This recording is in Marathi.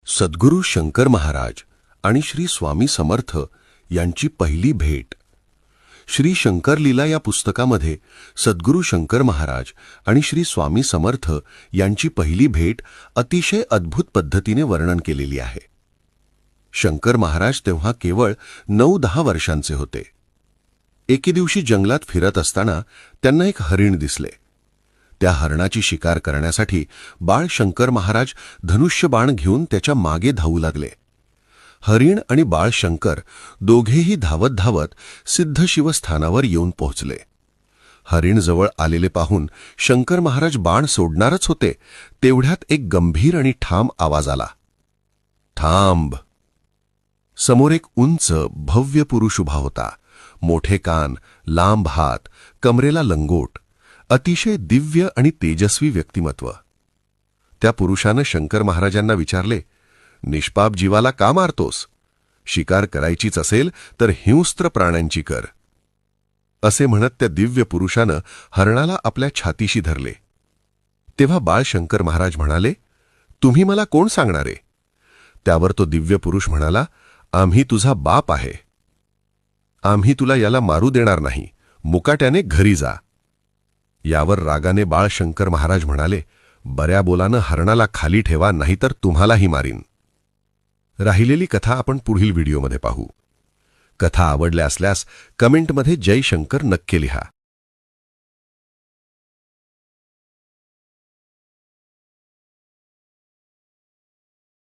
सद्गुरू शंकर महाराज आणि श्री स्वामी समर्थ यांची पहिली भेट. श्री शंकर लीला या पुस्तकामध्ये सद्गुरू शंकर महाराज आणि श्री स्वामी समर्थ यांची पहिली भेट अतिशय अद्भुत पद्धतीने वर्णन केलेली आहे. शंकर महाराज तेव्हा केवळ 9-10 वर्षांचे होते. एके दिवशी जंगलात फिरत असताना त्यांना एक हरिण दिसले. त्या हरणाची शिकार करण्यासाठी बाळ शंकर महाराज धनुष्य बाण घेऊन त्याच्या मागे धावू लागले. हरिण आणि बाळ शंकर दोघेही धावत धावत सिद्धशिव स्थानावर येऊन पोहोचले. हरिण जवळ आलेले पाहून शंकर महाराज बाण सोडणारच होते, तेवढ्यात एक गंभीर आणि ठाम आवाज आला. थांब. समोर एक उंच भव्य पुरुष उभा होता. मोठे कान, लांब हात, कमरेला लंगोट, अतिशय दिव्य आणि तेजस्वी व्यक्तिमत्व. त्या पुरुषानं शंकर महाराजांना विचारले, निष्पाप जीवाला का मारतोस? शिकार करायचीच असेल तर हिंस्त्र प्राण्यांची कर. असे म्हणत त्या दिव्य पुरुषानं हरणाला आपल्या छातीशी धरले. तेव्हा बाळ शंकर महाराज म्हणाले, तुम्ही मला कोण सांगणारे? त्यावर तो दिव्य पुरुष म्हणाला, आम्ही तुझा बाप आहे. आम्ही तुला याला मारू देणार नाही. मुकाट्याने घरी जा. यावर रागाने बाळ शंकर महाराज म्हणाले, बऱ्या बोलानं हरणाला खाली ठेवा, नाहीतर तुम्हालाही मारीन. राहिलेली कथा आपण पुढील व्हिडिओमध्ये पाहू. कथा आवडल्या असल्यास कमेंटमध्ये जय शंकर नक्की लिहा.